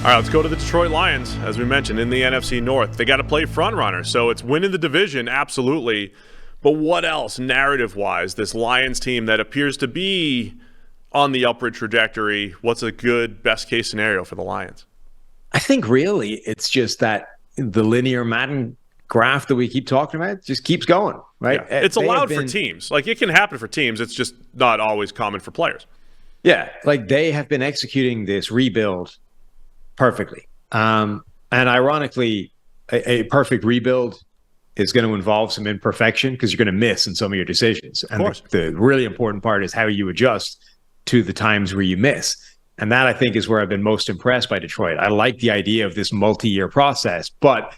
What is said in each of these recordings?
All right, let's go to the Detroit Lions, as we mentioned, in the NFC North. They got to play front runner, so it's winning the division, absolutely. But what else, narrative-wise, this Lions team that appears to be on the upward trajectory, what's a good best-case scenario for the Lions? I think really it's just that the linear Madden graph that we keep talking about just keeps going, right? Yeah. It's allowed for teams. Like, it can happen for teams. It's just not always common for players. Yeah, like they have been executing this rebuild perfectly. And ironically, a perfect rebuild is going to involve some imperfection because you're going to miss in some of your decisions. And the really important part is how you adjust to the times where you miss. And that, I think, is where I've been most impressed by Detroit. I like the idea of this multi-year process, but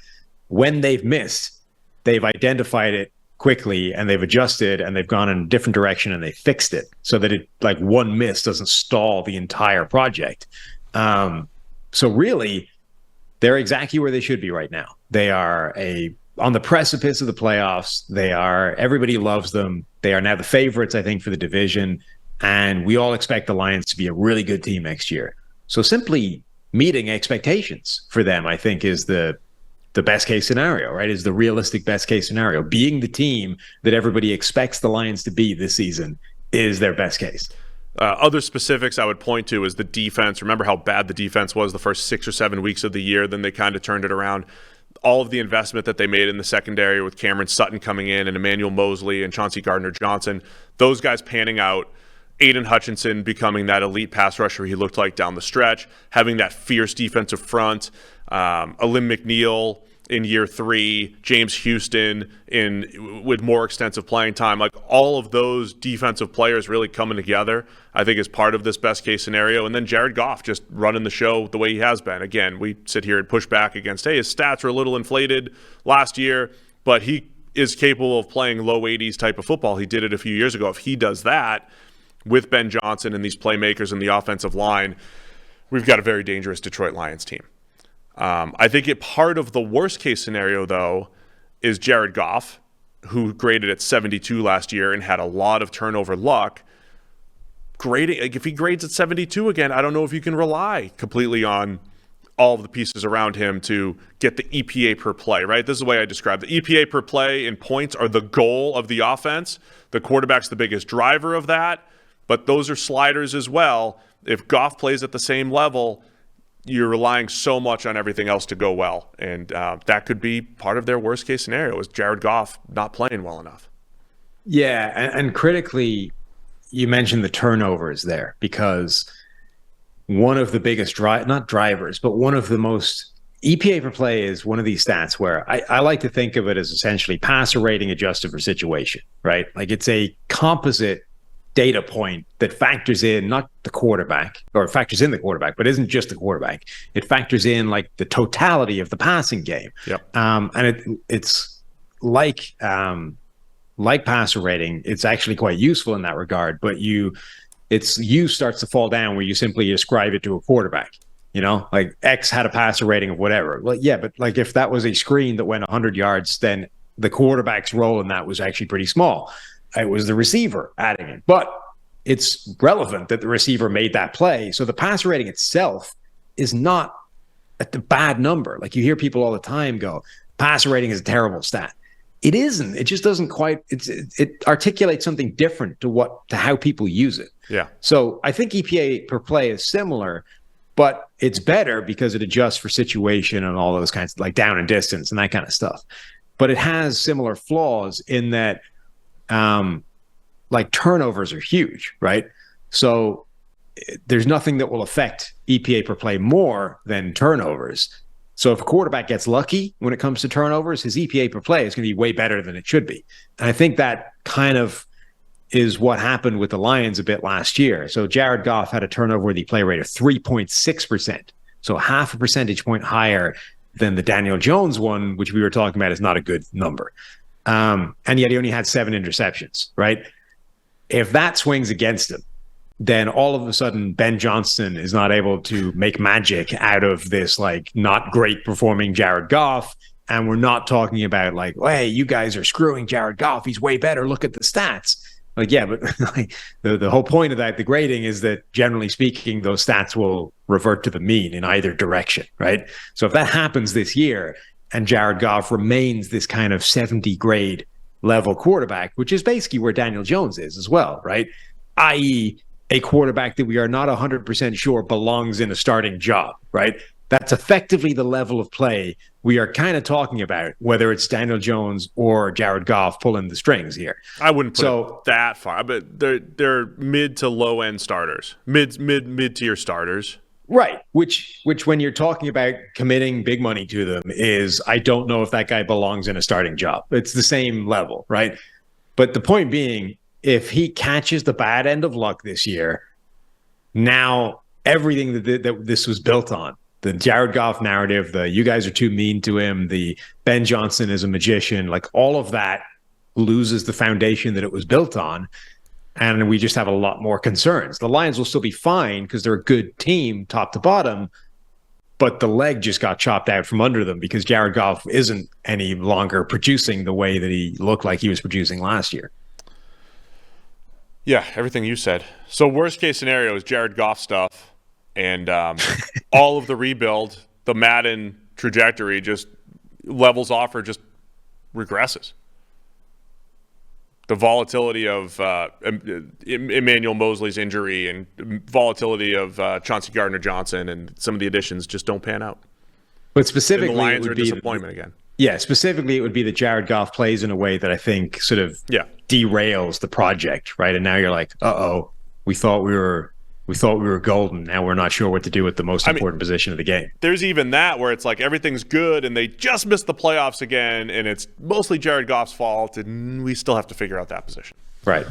when they've missed, they've identified it quickly and they've adjusted and they've gone in a different direction and they fixed it so that it, like, one miss doesn't stall the entire project. So really, they're exactly where they should be right now. They are on the precipice of the playoffs. Everybody loves them. They are now the favorites, I think, for the division. And we all expect the Lions to be a really good team next year. So simply meeting expectations for them, I think, is the best case scenario, right? Is the realistic best case scenario. Being the team that everybody expects the Lions to be this season is their best case. Other specifics I would point to is the defense. Remember how bad the defense was the first 6 or 7 weeks of the year. Then they kind of turned it around. All of the investment that they made in the secondary with Cameron Sutton coming in and Emmanuel Mosley and Chauncey Gardner-Johnson, those guys panning out. Aiden Hutchinson becoming that elite pass rusher he looked like down the stretch, having that fierce defensive front, Alim McNeil in year 3, James Houston with more extensive playing time. Like, all of those defensive players really coming together, I think, is part of this best case scenario. And then Jared Goff just running the show the way he has been. Again, we sit here and push back against, hey, his stats are a little inflated last year, but he is capable of playing low 80s type of football. He did it a few years ago. If he does that with Ben Johnson and these playmakers in the offensive line, we've got a very dangerous Detroit Lions team. I think part of the worst case scenario, though, is Jared Goff, who graded at 72 last year and had a lot of turnover luck. Grading, like, if he grades at 72 again, I don't know if you can rely completely on all of the pieces around him to get the EPA per play, right? This is the way I describe it. The EPA per play in points are the goal of the offense. The quarterback's the biggest driver of that, but those are sliders as well. If Goff plays at the same level, you're relying so much on everything else to go well. And that could be part of their worst case scenario, is Jared Goff not playing well enough. Yeah, and critically, you mentioned the turnovers there, because one of the biggest not drivers, but one of the most EPA per play is one of these stats where I like to think of it as essentially passer rating adjusted for situation, right? Like, it's a composite data point that factors in not the quarterback, or factors in the quarterback, but isn't just the quarterback. It factors in, like, the totality of the passing game. Yep. And it's like passer rating. It's actually quite useful in that regard, but its use starts to fall down where you simply ascribe it to a quarterback. You know, like, X had a passer rating of whatever. Well, yeah, but like, if that was a screen that went 100 yards, then the quarterback's role in that was actually pretty small. It was the receiver adding it. But it's relevant that the receiver made that play. So the passer rating itself is not at the bad number. Like, you hear people all the time go, passer rating is a terrible stat. It isn't. It just doesn't quite, it articulates something different to how people use it. Yeah. So I think EPA per play is similar, but it's better because it adjusts for situation and all those kinds of, like, down and distance and that kind of stuff. But it has similar flaws in that, like, turnovers are huge, right? So there's nothing that will affect EPA per play more than turnovers. So if a quarterback gets lucky when it comes to turnovers, his EPA per play is going to be way better than it should be. And I think that kind of is what happened with the Lions a bit last year. So Jared Goff had a turnover-worthy play rate of 3.6%. So half a percentage point higher than the Daniel Jones one, which we were talking about is not a good number. And yet he only had 7 interceptions, right? If that swings against him, then all of a sudden Ben Johnson is not able to make magic out of this, like, not great performing Jared Goff. And we're not talking about, like, hey, you guys are screwing Jared Goff. He's way better. Look at the stats. Like, yeah, but like, the whole point of that, the grading is that generally speaking, those stats will revert to the mean in either direction, right? So if that happens this year and Jared Goff remains this kind of 70 grade level quarterback, which is basically where Daniel Jones is as well, right? I.e., a quarterback that we are not 100% sure belongs in a starting job, right? That's effectively the level of play we are kind of talking about, whether it's Daniel Jones or Jared Goff pulling the strings here. I wouldn't put it that far, but they're mid to low end starters, mid tier starters. Right. Which when you're talking about committing big money to them is, I don't know if that guy belongs in a starting job. It's the same level, right? But the point being, if he catches the bad end of luck this year, now everything that this was built on, the Jared Goff narrative, the you guys are too mean to him, the Ben Johnson is a magician, like all of that loses the foundation that it was built on. And we just have a lot more concerns. The Lions will still be fine because they're a good team top to bottom, but the leg just got chopped out from under them because Jared Goff isn't any longer producing the way that he looked like he was producing last year. Yeah, everything you said. So worst case scenario is Jared Goff stuff and all of the rebuild, the Madden trajectory just levels off or just regresses. The volatility of Emmanuel Mosley's injury and volatility of Chauncey Gardner-Johnson and some of the additions just don't pan out. But specifically, and the Lions are a disappointment again. Yeah, specifically, it would be that Jared Goff plays in a way that I think sort of derails the project, right? And now you're like, we thought we were golden. Now we're not sure what to do with the most important position of the game. There's even that where it's like everything's good and they just missed the playoffs again, and it's mostly Jared Goff's fault, and we still have to figure out that position. Right.